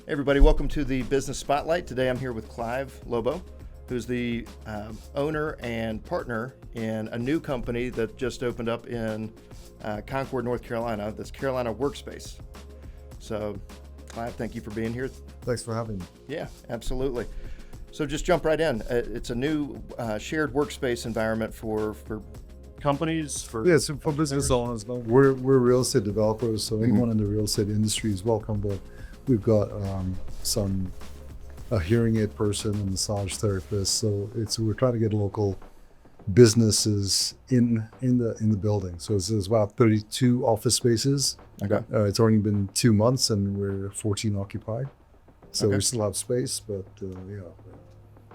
Hey everybody, welcome to the Business Spotlight. Today I'm here with Clive Lobo, who's the owner and partner in a new company that just opened up in Concord, North Carolina. That's Carolina Workspace. So, Clive, thank you for being here. Thanks for having me. Yeah, absolutely. So just jump right in. It's a new shared workspace environment for companies, for business owners. We're real estate developers, so anyone in the real estate industry is welcome. But we've got a hearing aid person, a massage therapist. So we're trying to get local businesses in the building. So there's about 32 office spaces. Okay. It's only been 2 months, and we're 14 occupied. So Okay. we still have space, but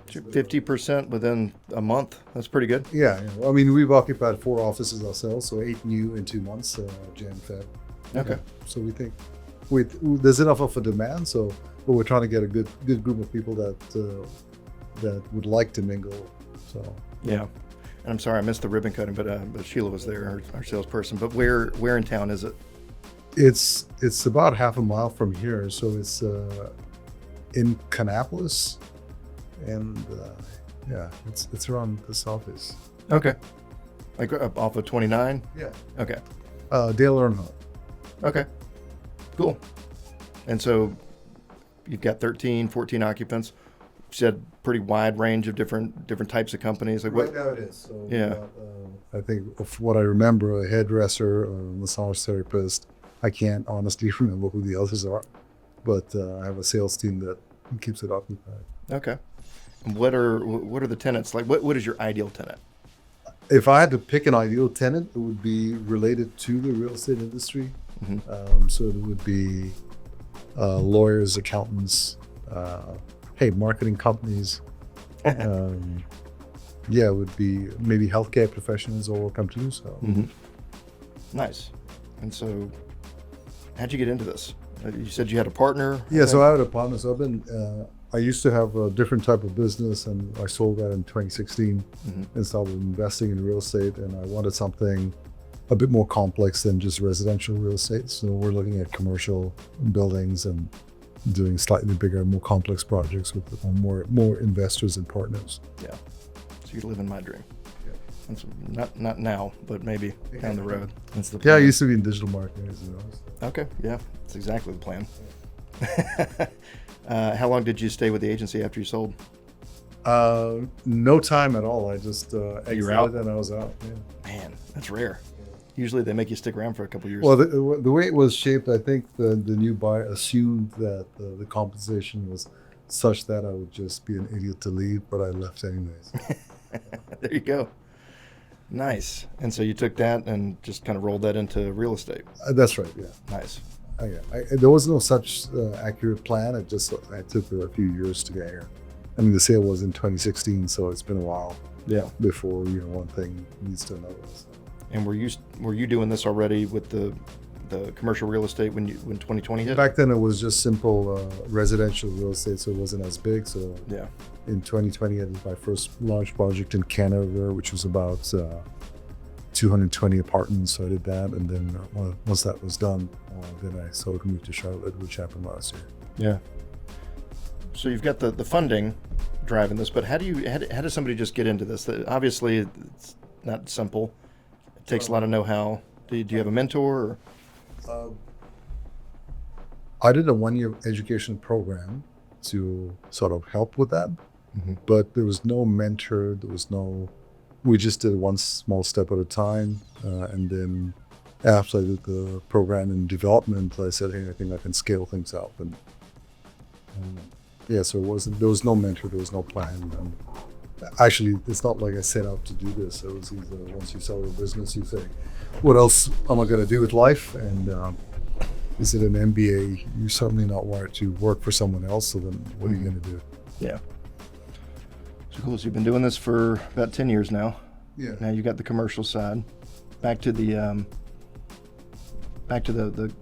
50% within a month. That's pretty good. Yeah. I mean, we've occupied 4 offices ourselves, so 8 new in 2 months, Jan, Feb. Okay. So we think there's enough of a demand. But we're trying to get a good group of people that would like to mingle. So Yeah. And I'm sorry I missed the ribbon cutting, but Sheila was there, our salesperson. But where in town is it? it's about half a mile from here. So it's in Kannapolis, and it's around this office. Okay. Like off of 29? Yeah. Okay. Dale Earnhardt. Okay. Cool. And so you've got 13, 14 occupants. You said pretty wide range of different types of companies. Like Right now it is. So Yeah. I think of what I remember, a hairdresser, a massage therapist. I can't honestly remember who the others are, but I have a sales team that keeps it occupied. Okay. And what are the tenants like? What is your ideal tenant? If I had to pick an ideal tenant, it would be related to the real estate industry. Mm-hmm. So it would be lawyers, accountants, marketing companies. It would be maybe healthcare professionals are welcome too. So Mm-hmm. Nice. And so, how'd you get into this? You said you had a partner. yeah, so I had a partner. So I used to have a different type of business, and I sold that in 2016 Mm-hmm. and started investing in real estate. And I wanted something a bit more complex than just residential real estate. So we're looking at commercial buildings and doing slightly bigger, more complex projects with more investors and partners. Yeah. So you're living my dream. Yeah. That's not now, but maybe down the road. That's the Yeah, I plan. used to be in digital marketing, as you know. Okay. Yeah. That's exactly the plan. How long did you stay with the agency after you sold? No time at all. I just You were exited out? and I was out. Yeah. Man, that's rare. Usually they make you stick around for a couple years. Well, the way it was shaped, I think the new buyer assumed that the compensation was such that I would just be an idiot to leave, but I left anyways. There you go. Nice. And so you took that and just kind of rolled that into real estate. That's right. Yeah. Nice. There was no such accurate plan. I took a few years to get here. I mean, the sale was in 2016, so it's been a while Yeah. before one thing leads to another. So. And were you doing this already with the commercial real estate when 2020 hit? Back then, it was just simple residential real estate, so it wasn't as big. So Yeah. in 2020, I did my first large project in Canada, which was about 220 apartments. So I did that, and then once that was done, then I sort of moved to Charlotte, which happened last year. Yeah. So you've got the funding driving this, but how does somebody just get into this? Obviously, it's not simple. It takes a lot of know-how. Do you have a mentor? Or? I did a 1-year education program to sort of help with that, Mm-hmm. but there was no mentor. We just did one small step at a time. And then after I did the program in development, I said, hey, I think I can scale things up. And so there was no mentor, there was no plan. And actually, it's not like I set out to do this. It was either once you sell your business, you say, what else am I going to do with life? And is it an MBA? You're certainly not wired to work for someone else. So then what are you going to do? Yeah. So cool. So you've been doing this for about 10 years now. Yeah. Now you got the commercial side. Back to the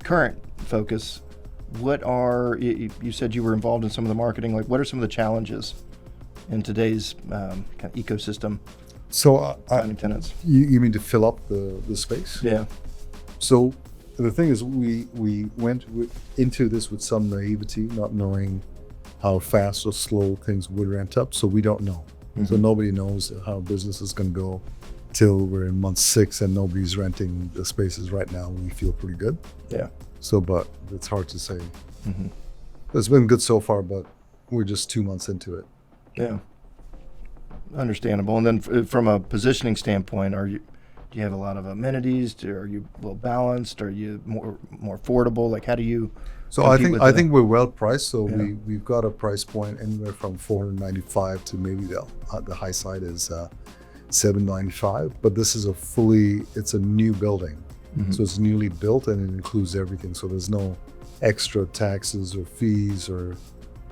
current focus. What are you said you were involved in some of the marketing? Like, what are some of the challenges in today's kind of ecosystem So finding tenants? you mean to fill up the space? Yeah. So the thing is, we went into this with some naivety, not knowing how fast or slow things would ramp up. So we don't know. So nobody knows how business is going to go till we're in month 6 and nobody's renting the spaces right now. We feel pretty good. Yeah. So, but it's hard to say. It's been good so far, but we're just 2 months into it. Yeah. Understandable. And then from a positioning standpoint, do you have a lot of amenities? Are you well balanced? Are you more affordable? Like, how do you? So I think we're well priced. So we've got a price point anywhere from $495 to maybe the high side is $795. But this is it's a new building, so it's newly built and it includes everything. So there's no extra taxes or fees and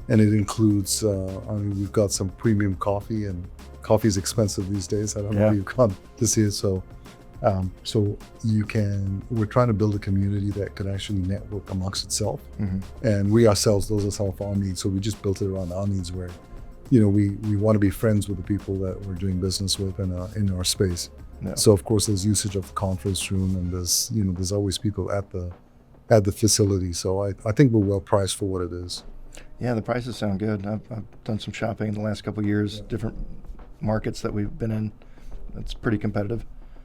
it includes. We've got some premium coffee, and coffee is expensive these days. I don't know if you've come to see it. So we're trying to build a community that could actually network amongst itself. And we ourselves, those are some of our needs. So we just built it around our needs where, we want to be friends with the people that we're doing business with in our space. Yeah. So of course there's usage of the conference room, and there's always people at the facility. So I think we're well priced for what it is. Yeah, the prices sound good. I've done some shopping in the last couple of years, different markets that we've been in. It's pretty competitive.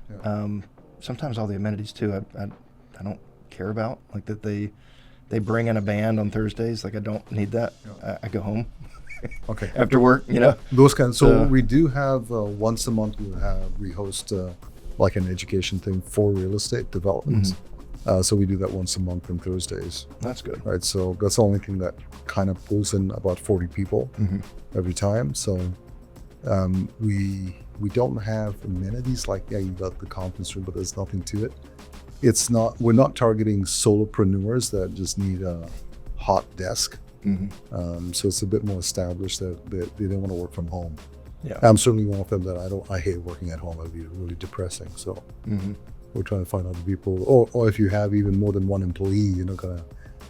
Yeah. Sometimes all the amenities too, I don't care about, like that they bring in a band on Thursdays. Like I don't need that. Yeah. I go home. Okay. After work, those kinds. So we do have once a month we host like an education thing for real estate developments. So we do that once a month on Thursdays. That's good. Right. So that's the only thing that kind of pulls in about 40 people every time. So we don't have amenities like, you got the conference room, but there's nothing to it. We're not targeting solopreneurs that just need a hot desk. So it's a bit more established that they don't want to work from home. Yeah. I'm certainly one of them that I hate working at home. It'd be really depressing. So we're trying to find other people, or if you have even more than one employee, you're not gonna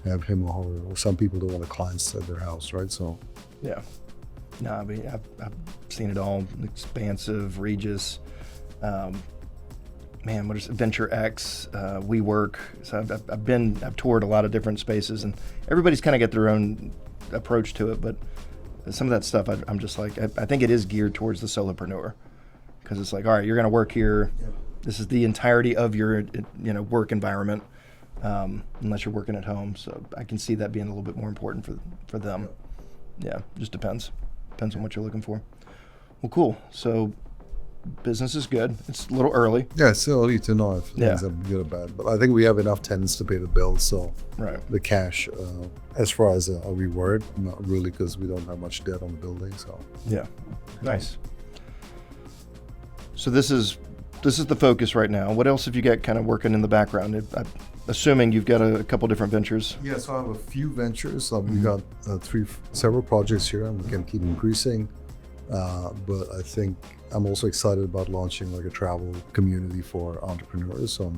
have him or her, or some people don't want the clients at their house, right? So yeah. No, I mean, I've seen it all. Expansive, Regis, what is it? Venture X, WeWork. So I've toured a lot of different spaces, and everybody's kind of got their own approach to it. But some of that stuff, I'm just like, I think it is geared towards the solopreneur, because it's like, all right, you're going to work here. Yeah. This is the entirety of your work environment, unless you're working at home. So I can see that being a little bit more important for them. Yeah, just depends. Depends on what you're looking for. Well, cool. So business is good. It's a little early. Yeah, it's still early to know if things are good or bad. But I think we have enough tenants to pay the bills. So the cash, as far as a reward, not really, because we don't have much debt on the building. So yeah, nice. So this is the focus right now. What else have you got kind of working in the background? Assuming you've got a couple different ventures. Yeah, so I have a few ventures. We've got several projects here, and we can keep increasing. But I think I'm also excited about launching like a travel community for entrepreneurs. So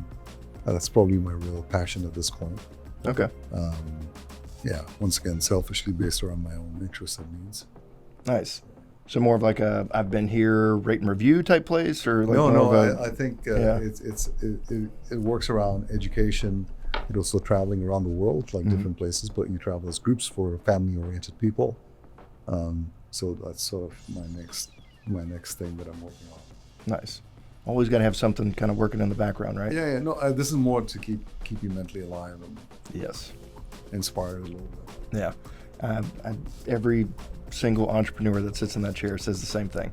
that's probably my real passion at this point. Okay. Once again, selfishly based around my own interests and needs. Nice. So more of like a I've been here, rate and review type place, or like I think it works around education. You're also traveling around the world, like different places, but you travel as groups for family-oriented people. So that's sort of my next thing that I'm working on. Nice. Always got to have something kind of working in the background, right? Yeah. No, this is more to keep you mentally alive and inspired a little bit. Yeah. Every single entrepreneur that sits in that chair says the same thing.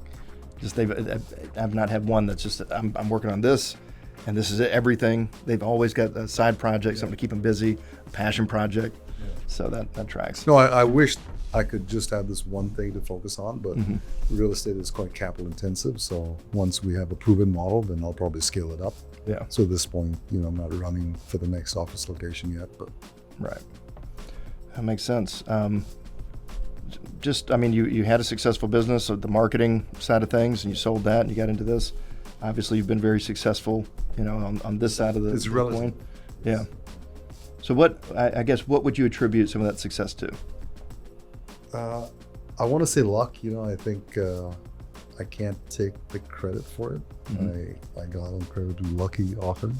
Just I've not had one that's just I'm working on this, and this is everything. They've always got a side project, something to keep them busy, a passion project. Yeah. So that tracks. No, I wish I could just have this one thing to focus on, but real estate is quite capital intensive. So once we have a proven model, then I'll probably scale it up. Yeah. So at this point, I'm not running for the next office location yet, but right. That makes sense. You had a successful business of the marketing side of things, and you sold that, and you got into this. Obviously, you've been very successful, on this side of the coin. Yeah. So what would you attribute some of that success to? I want to say luck. I think I can't take the credit for it. I got incredibly lucky often.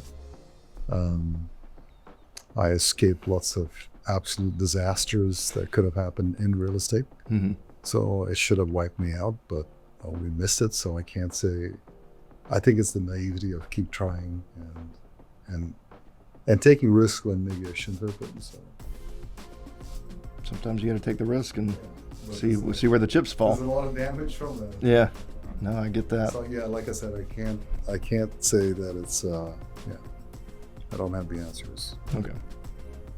I escaped lots of absolute disasters that could have happened in real estate. Mm-hmm. So it should have wiped me out, but we missed it. So I can't say. I think it's the naivety of keep trying and taking risks when maybe I shouldn't have been. So Sometimes you got to take the risk and But see it's like- see where the chips fall. there's a lot of damage from that. Yeah. No, I get that. So yeah, like I said, I can't say that it's I don't have the answers. Okay.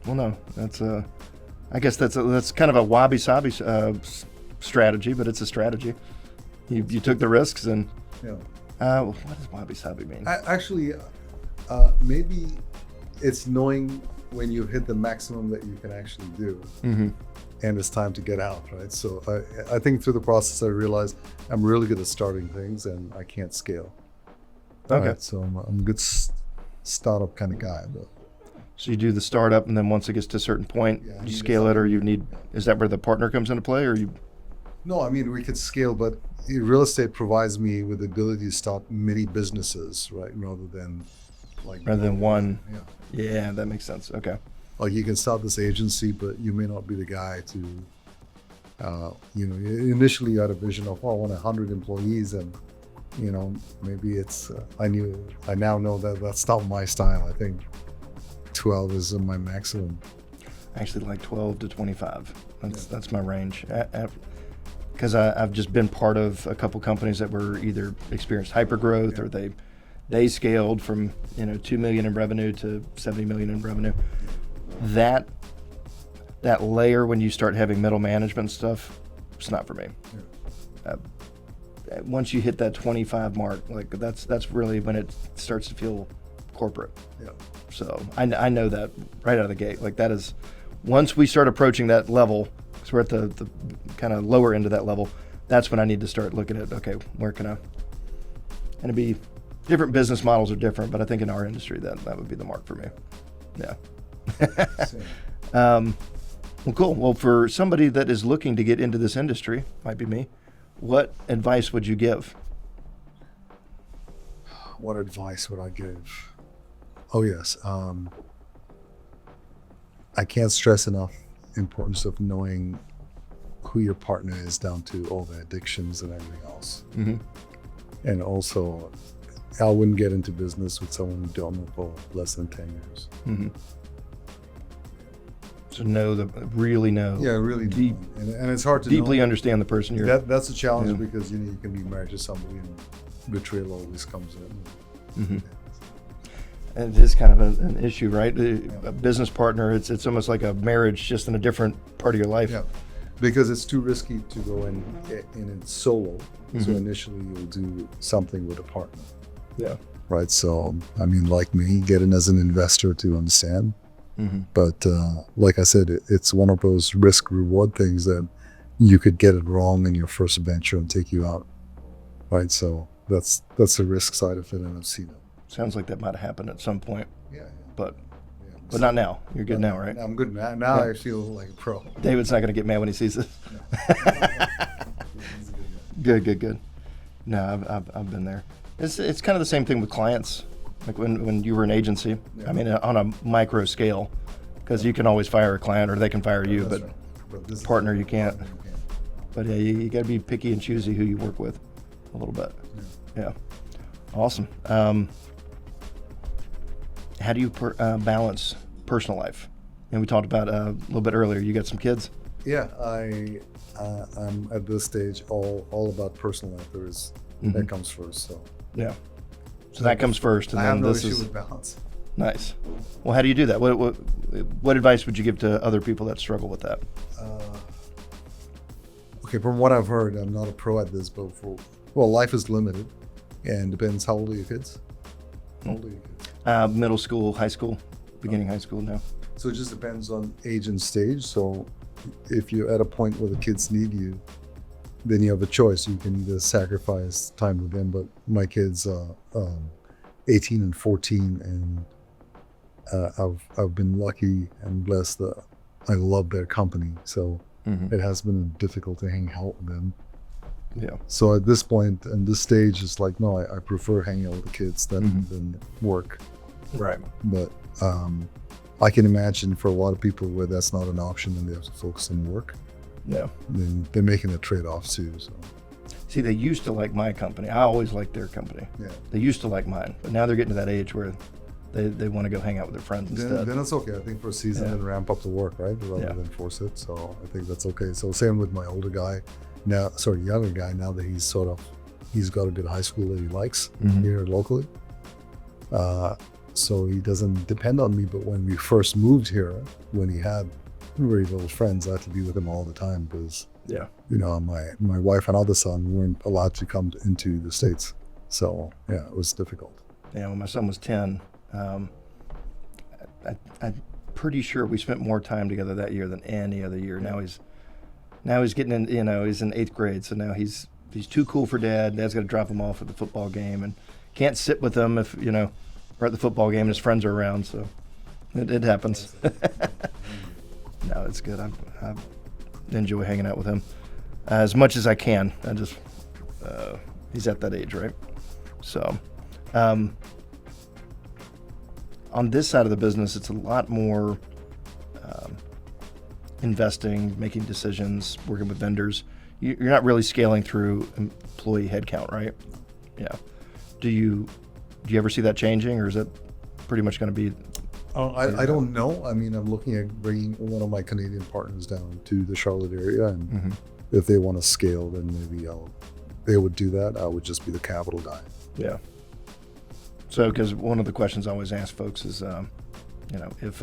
Well, no, that's I guess that's kind of a wabi-sabi strategy, but it's a strategy. You took the risks, and Yeah. what does wabi-sabi mean? Actually, maybe it's knowing when you hit the maximum that you can actually do, Mm-hmm. and it's time to get out, right? So I think through the process I realized I'm really good at starting things and I can't scale. Okay. Right? So I'm a good startup kind of guy, but So you do the startup, and then once it gets to a certain point, Yeah, you you scale just- it, or you need. Is that where the partner comes into play, or you? no, I mean, we could scale, but real estate provides me with the ability to start many businesses, right? Rather than Rather than one. Yeah. Yeah, that makes sense. Okay. Like you can start this agency, but you may not be the guy to, initially you had a vision of, I want 100 employees, and, maybe it's, I now know that that's not my style. I think 12 is my maximum. I actually like 12 to 25. That's my range. Because I've just been part of a couple companies that were either experienced hypergrowth, or they scaled from 2 million in revenue to 70 million in revenue. That layer, when you start having middle management stuff, it's not for me. Once you hit that 25 mark, like that's really when it starts to feel corporate. Yeah. So I know that right out of the gate. Like that is, once we start approaching that level, because we're at the kind of lower end of that level, that's when I need to start looking at, okay, where can I? And it'd be different business models are different, but I think in our industry that would be the mark for me. Yeah. Well, cool. Well, for somebody that is looking to get into this industry, might be me, what advice would you give? What advice would I give? Oh, yes. I can't stress enough the importance of knowing who your partner is, down to all the addictions and everything else. Mm-hmm. And also, I wouldn't get into business with someone who don't know for less than 10 years. Mm-hmm. So really know. Yeah, really. Deep- and it's hard to Deeply know. understand the person you're. That's a challenge, Yeah. because you can be married to somebody and betrayal always comes in. Mm-hmm. And it is kind of an issue, right? A business partner, it's almost like a marriage, just in a different part of your life. Yeah, because it's too risky to go in it solo. So Mhm. initially you'll do something with a partner, Yeah. right? So I mean, like me, get in as an investor to understand. Mm-hmm. But like I said, it's one of those risk reward things that you could get it wrong in your first venture and take you out, right? So that's the risk side of it, and I've seen it. Sounds like that might have happened at some point, Yeah. but Yeah. not now. You're good now, right? I'm good now. Yeah. I feel like a pro. David's not going to get mad when he sees this. Good. No, I've been there. It's kind of the same thing with clients, like when you were an agency. Yeah. I mean, on a micro scale, because you can always fire a client, or they can fire you, That's but right. But this is partner, you can't. partner, you But yeah, you got to be picky and choosy who you work with, a little bit. Yeah. Awesome. How do you balance personal life? And we talked about a little bit earlier. You got some kids. Yeah, I'm at this stage all about personal life. That comes first. So Yeah. So that comes first, and I then have no this issue is with balance. nice. Well, how do you do that? What advice would you give to other people that struggle with that? Okay, from what I've heard, I'm not a pro at this, but life is limited, and depends how old are your kids. How old are your kids? Middle school, high school, beginning high school now. So it just depends on age and stage. So if you're at a point where the kids need you, then you have a choice. You can either sacrifice time with them, but my kids are 18 and 14, and I've been lucky and blessed that I love their company. So it has been difficult to hang out with them. Yeah. So at this point and this stage, it's like, no, I prefer hanging out with the kids than work. Right. But I can imagine for a lot of people where that's not an option and they have to focus on work, Yeah. then they're making a trade-off too. So See, they used to like my company. I always liked their company. yeah, They used to like mine, but now they're getting to that age where they want to go hang out with their friends instead. then it's okay. I think for a season Yeah. and ramp up the work, right, rather Yeah. than force it. So I think that's okay. So same with my younger guy. Now that he's got a good high school that he likes Mhm. here locally. So he doesn't depend on me. But when we first moved here, when he had very little friends, I had to be with him all the time because Yeah. my wife and other son weren't allowed to come into the States. So yeah, it was difficult. Yeah, when my son was 10, I'm pretty sure we spent more time together that year than any other year. Now he's getting in, he's in 8th grade, so now he's too cool for dad. Dad's got to drop him off at the football game and can't sit with him if, we're at the football game and his friends are around, so it happens. No, it's good. I enjoy hanging out with him as much as I can. He's at that age, right? So, on this side of the business, it's a lot more investing, making decisions, working with vendors. You're not really scaling through employee headcount, right? Yeah. Do you ever see that changing, or is it pretty much going to be? I don't know. I mean, I'm looking at bringing one of my Canadian partners down to the Charlotte area, and if they want to scale, then maybe they would do that. I would just be the capital guy. Yeah. So, because one of the questions I always ask folks is, if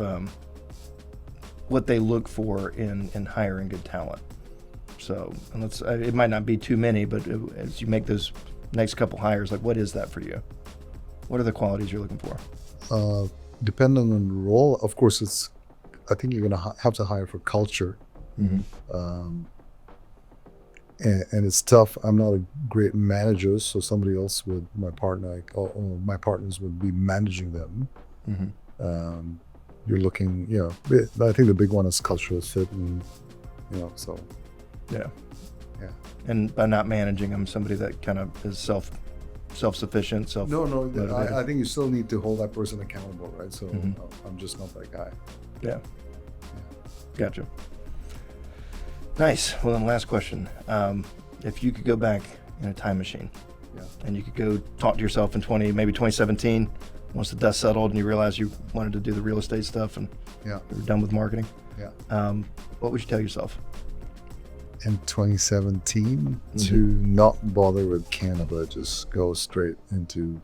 what they look for in hiring good talent. So, and it might not be too many, but as you make those next couple hires, like what is that for you? What are the qualities you're looking for? Depending on the role, of course, I think you're going to have to hire for culture. And it's tough. I'm not a great manager, so somebody else would, my partners would be managing them. You're looking, I think the big one is cultural fit, and so. Yeah. And by not managing them, somebody that kind of is self-sufficient, No, I think you still need to hold that person accountable, right? So I'm just not that guy. Yeah. Gotcha. Nice. Well, then last question. If you could go back in a time machine and you could go talk to yourself in maybe 2017, once the dust settled and you realized you wanted to do the real estate stuff and you were done with marketing, what would you tell yourself? In 2017, to not bother with Canada, just go straight into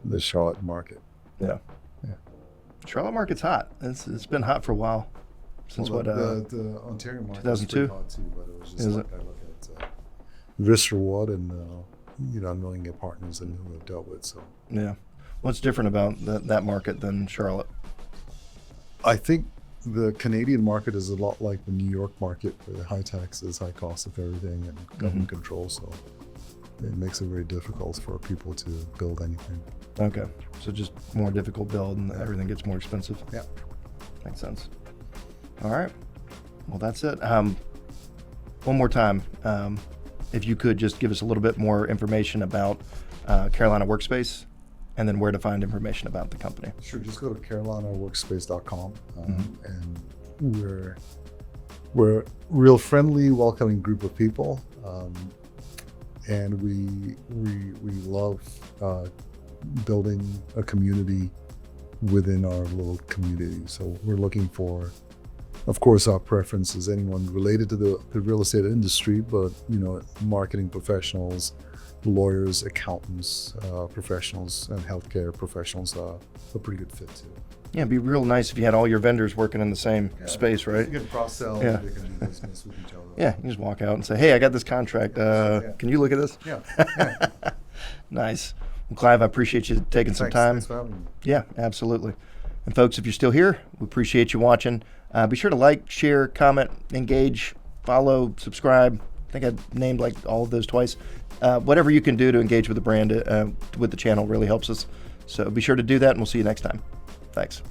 the Charlotte market. Yeah. Charlotte market's hot. It's been hot for a while. Since the Ontario market 2002? hot too, but it was just I look at risk reward and knowing your partners and who I've dealt with. So what's different about that market than Charlotte? I think the Canadian market is a lot like the New York market, with high taxes, high cost of everything, and government control. So it makes it very difficult for people to build anything. Okay, so just more difficult build, and everything gets more expensive. Yeah, makes sense. All right, well that's it. One more time, if you could just give us a little bit more information about Carolina Workspace, and then where to find information about the company. Sure, just go to carolinaworkspace.com, and we're a real friendly, welcoming group of people, and we love building a community within our little community. So we're looking for, of course, our preference is anyone related to the real estate industry, but marketing professionals, lawyers, accountants, professionals, and healthcare professionals are a pretty good fit too. Yeah, it'd be real nice if you had all your vendors working in the same space, right? You can cross-sell, they can do business with each other. Yeah, you just walk out and say, hey, I got this contract. Can you look at this? Yeah. Nice. Well, Clive, I appreciate you taking some time. Thanks for having me. Yeah, absolutely. And folks, if you're still here, we appreciate you watching. Be sure to like, share, comment, engage, follow, subscribe. I think I named like all of those twice. Whatever you can do to engage with the brand, with the channel really helps us. So be sure to do that, and we'll see you next time. Thanks.